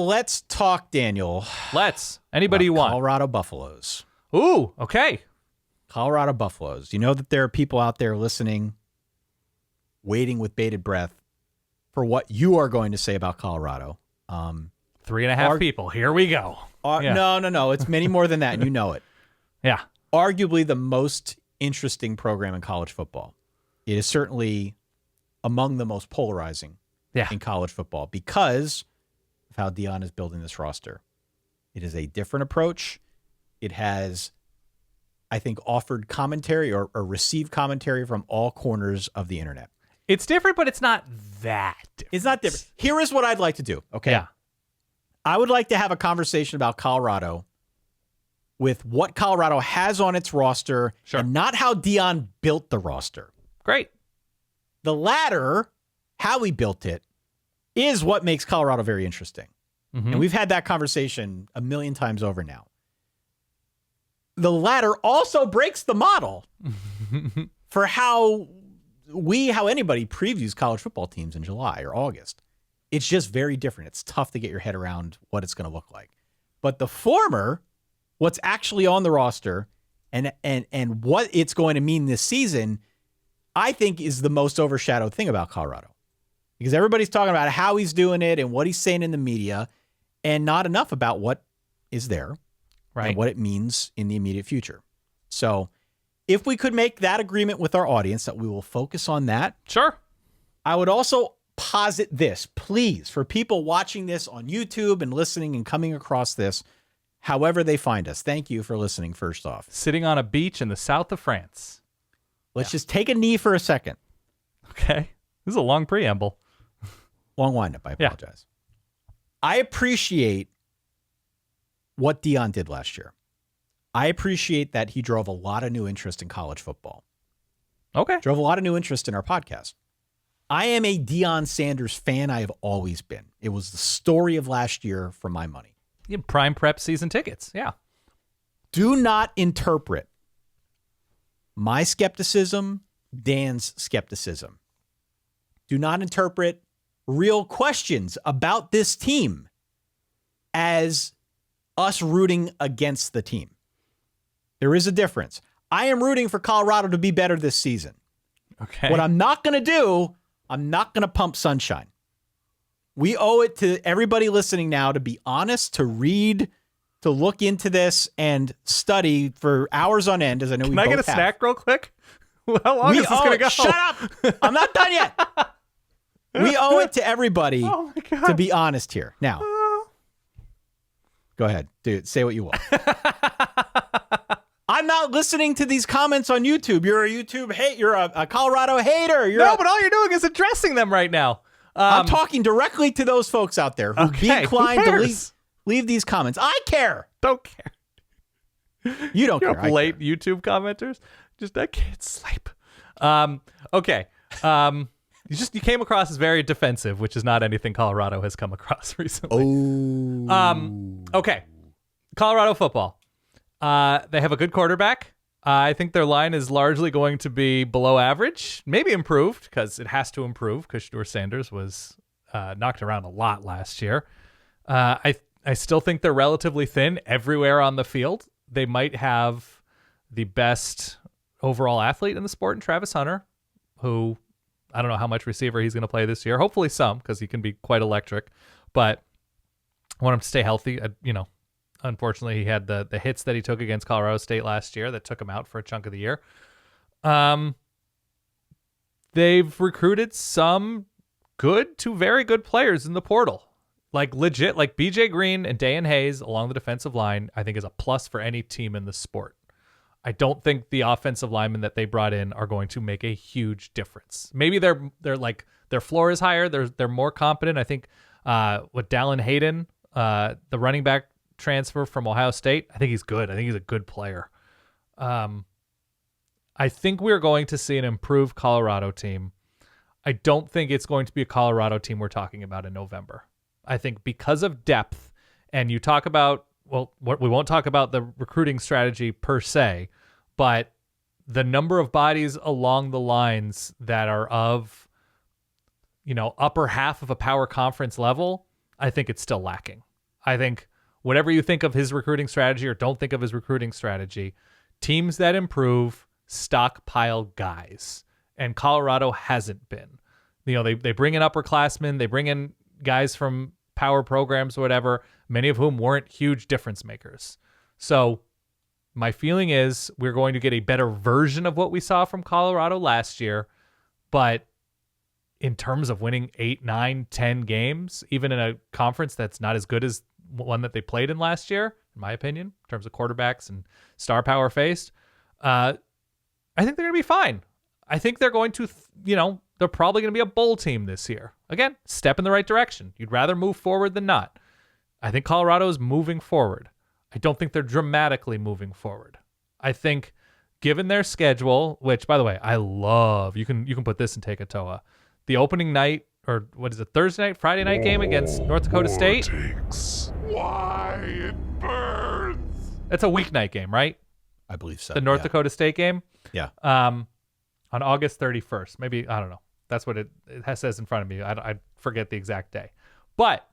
Let's talk, Daniel. Anybody you want. Colorado Buffaloes. Ooh, okay. Colorado Buffaloes. You know that there are people out there listening, waiting with bated breath for what you are going to say about Colorado. 3.5 people. Here we go. No. It's many more than that, and you know it. Yeah. Arguably the most interesting program in college football. It is certainly among the most polarizing in college football because of how Deion is building this roster. It is a different approach. It has, I think, offered commentary or received commentary from all corners of the internet. It's different, but it's not that different. It's not different. Here is what I'd like to do, okay? Yeah. I would like to have a conversation about Colorado with what Colorado has on its roster and not how Deion built the roster. Great. The latter, how he built it, is what makes Colorado very interesting. Mm-hmm. And we've had that conversation a million times over now. The latter also breaks the model for how anybody previews college football teams in July or August. It's just very different. It's tough to get your head around what it's going to look like. But the former, what's actually on the roster and what it's going to mean this season, I think is the most overshadowed thing about Colorado. Because everybody's talking about how he's doing it and what he's saying in the media and not enough about what is there and what it means in the immediate future. So if we could make that agreement with our audience that we will focus on that. Sure. I would also posit this, please, for people watching this on YouTube and listening and coming across this, however they find us. Thank you for listening, first off. Sitting on a beach in the south of France. Let's just take a knee for a second. Okay. This is a long preamble. Long windup, I apologize. I appreciate what Deion did last year. I appreciate that he drove a lot of new interest in college football. Okay. Drove a lot of new interest in our podcast. I am a Deion Sanders fan. I have always been. It was the story of last year for my money. Prime prep season tickets. Yeah. Do not interpret my skepticism, Dan's skepticism. Do not interpret real questions about this team as us rooting against the team. There is a difference. I am rooting for Colorado to be better this season. Okay. What I'm not going to do, I'm not going to pump sunshine. We owe it to everybody listening now to be honest, to read, to look into this and study for hours on end, as I know we both have. Can I get a snack real quick? How long is this going to go? Shut up! I'm not done yet. We owe it to everybody to be honest here. Now, go ahead, dude. Say what you want. I'm not listening to these comments on YouTube. You're a YouTube hate. You're a Colorado hater. But all you're doing is addressing them right now. I'm talking directly to those folks out there who be inclined to leave these comments. I care. Don't care. You don't care. Late YouTube commenters. Just I can't sleep. Okay. You came across as very defensive, which is not anything Colorado has come across recently. Okay. Colorado football. They have a good quarterback. I think their line is largely going to be below average, maybe improved because it has to improve because Shedeur Sanders was knocked around a lot last year. I still think they're relatively thin everywhere on the field. They might have the best overall athlete in the sport in Travis Hunter, who I don't know how much receiver he's going to play this year. Hopefully some, because he can be quite electric. But I want him to stay healthy. Unfortunately, he had the hits that he took against Colorado State last year that took him out for a chunk of the year. They've recruited some good to very good players in the portal. Like legit, like BJ Green and Dayan Hayes along the defensive line, I think is a plus for any team in the sport. I don't think the offensive linemen that they brought in are going to make a huge difference. Maybe they're like their floor is higher. They're more competent. I think with Dallin Hayden, the running back transfer from Ohio State, I think he's good. I think he's a good player. I think we're going to see an improved Colorado team. I don't think it's going to be a Colorado team we're talking about in November. I think because of depth, and you talk about, we won't talk about the recruiting strategy per se, but the number of bodies along the lines that are of, upper half of a power conference level, I think it's still lacking. I think whatever you think of his recruiting strategy or don't think of his recruiting strategy, teams that improve stockpile guys. And Colorado hasn't been. They bring in upperclassmen, they bring in guys from power programs or whatever, many of whom weren't huge difference makers. So my feeling is we're going to get a better version of what we saw from Colorado last year. But in terms of winning 8, 9, 10 games, even in a conference that's not as good as one that they played in last year, in my opinion, in terms of quarterbacks and star power faced, I think they're going to be fine. I think they're going to, they're probably going to be a bowl team this year. Again, step in the right direction. You'd rather move forward than not. I think Colorado is moving forward. I don't think they're dramatically moving forward. I think given their schedule, which, by the way, I love, you can put this in Take a Toa. The opening night, or what is it, Thursday night, Friday night game against North Dakota State? Why it burns. It's a weeknight game, right? I believe so. The North Dakota State game? Yeah. On August 31st. Maybe, I don't know. That's what it says in front of me. I forget the exact day. But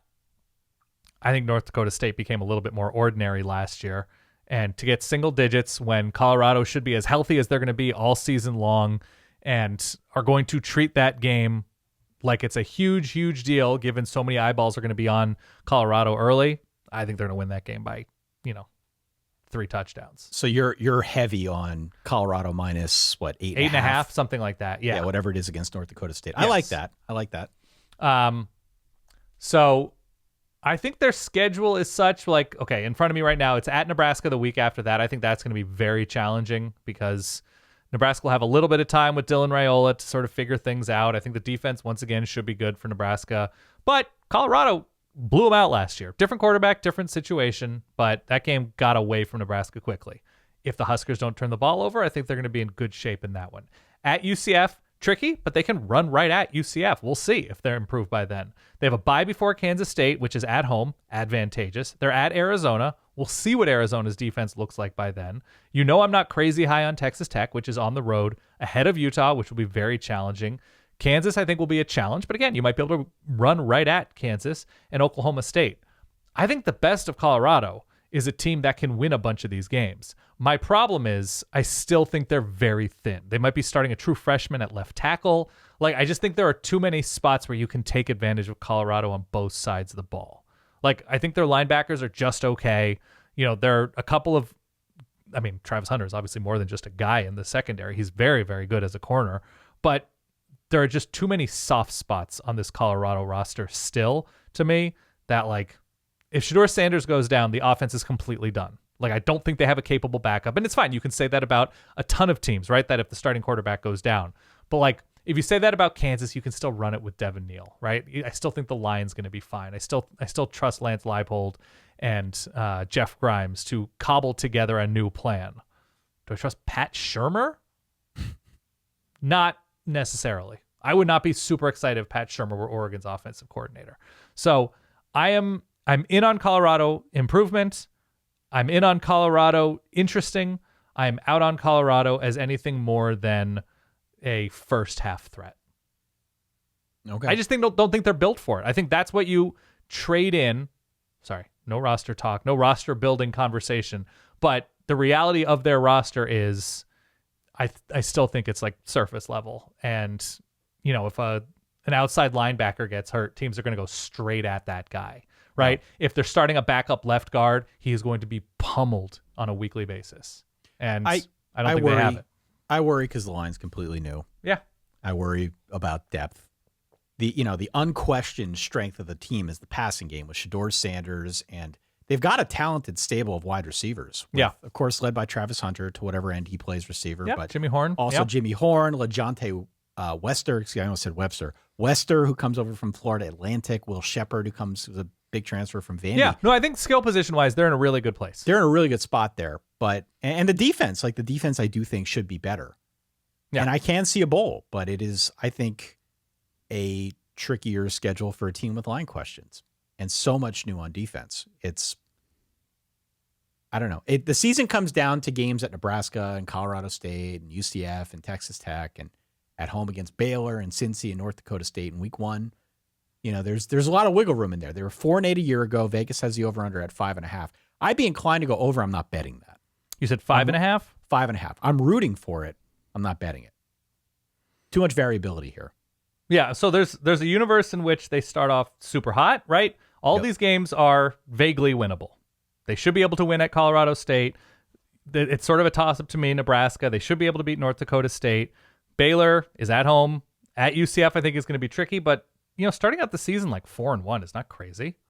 I think North Dakota State became a little bit more ordinary last year. And to get single digits when Colorado should be as healthy as they're going to be all season long and are going to treat that game like it's a huge, huge deal given so many eyeballs are going to be on Colorado early, I think they're going to win that game by, 3 touchdowns. So you're heavy on Colorado minus what, 8.5, something like that. Yeah, whatever it is against North Dakota State. Yes. I like that. So I think their schedule is such, like, okay, in front of me right now, it's at Nebraska the week after that. I think that's going to be very challenging because Nebraska will have a little bit of time with Dylan Raiola to sort of figure things out. I think the defense, once again, should be good for Nebraska. But Colorado blew them out last year. Different quarterback, different situation, but that game got away from Nebraska quickly. If the Huskers don't turn the ball over, I think they're going to be in good shape in that one. At UCF, tricky, but they can run right at UCF. We'll see if they're improved by then. They have a bye before Kansas State, which is at home, advantageous. They're at Arizona. We'll see what Arizona's defense looks like by then. I'm not crazy high on Texas Tech, which is on the road, ahead of Utah, which will be very challenging. Kansas, I think, will be a challenge, but again, you might be able to run right at Kansas and Oklahoma State. I think the best of Colorado is a team that can win a bunch of these games. My problem is I still think they're very thin. They might be starting a true freshman at left tackle. I just think there are too many spots where you can take advantage of Colorado on both sides of the ball. I think their linebackers are just okay. There are a couple of, Travis Hunter is obviously more than just a guy in the secondary. He's very, very good as a corner, but there are just too many soft spots on this Colorado roster still, to me, that if Shedeur Sanders goes down, the offense is completely done. I don't think they have a capable backup. And it's fine. You can say that about a ton of teams, right? That if the starting quarterback goes down. But if you say that about Kansas, you can still run it with Devin Neal, right? I still think the line's going to be fine. I still trust Lance Leipold and Jeff Grimes to cobble together a new plan. Do I trust Pat Shurmur? Not necessarily. I would not be super excited if Pat Shurmur were Oregon's offensive coordinator. So I'm in on Colorado improvement. I'm in on Colorado interesting. I'm out on Colorado as anything more than a first half threat. Okay. I just don't think they're built for it. I think that's what you trade in. Sorry, no roster talk, no roster building conversation. But the reality of their roster is I still think it's surface level. And, if an outside linebacker gets hurt, teams are going to go straight at that guy, right? Yeah. If they're starting a backup left guard, he is going to be pummeled on a weekly basis. And I don't think they have it. I worry because the line's completely new. Yeah. I worry about depth. The unquestioned strength of the team is the passing game with Shedeur Sanders, and they've got a talented stable of wide receivers. With, of course, led by Travis Hunter to whatever end he plays receiver. Yeah, but Jimmy Horn. Also Jimmy Horn, LeJonte Wester. Excuse me, I almost said Webster. Wester, who comes over from Florida Atlantic. Will Shepard, who comes with a big transfer from Vandy. Yeah, no, I think skill position-wise, they're in a really good place. They're in a really good spot there. But and the defense, the defense I do think should be better. Yeah. And I can see a bowl, but it is, I think, a trickier schedule for a team with line questions and so much new on defense. I don't know. The season comes down to games at Nebraska and Colorado State and UCF and Texas Tech and at home against Baylor and Cincy and North Dakota State in week 1. There's a lot of wiggle room in there. They were 4-8 a year ago. Vegas has the over/under at 5.5. I'd be inclined to go over. I'm not betting that. You said 5.5? 5.5. I'm rooting for it. I'm not betting it. Too much variability here. Yeah, so there's a universe in which they start off super hot, right? All these games are vaguely winnable. They should be able to win at Colorado State. It's sort of a toss-up to me. Nebraska, they should be able to beat North Dakota State. Baylor is at home. At UCF, I think is going to be tricky, but starting out the season like 4-1 is not crazy.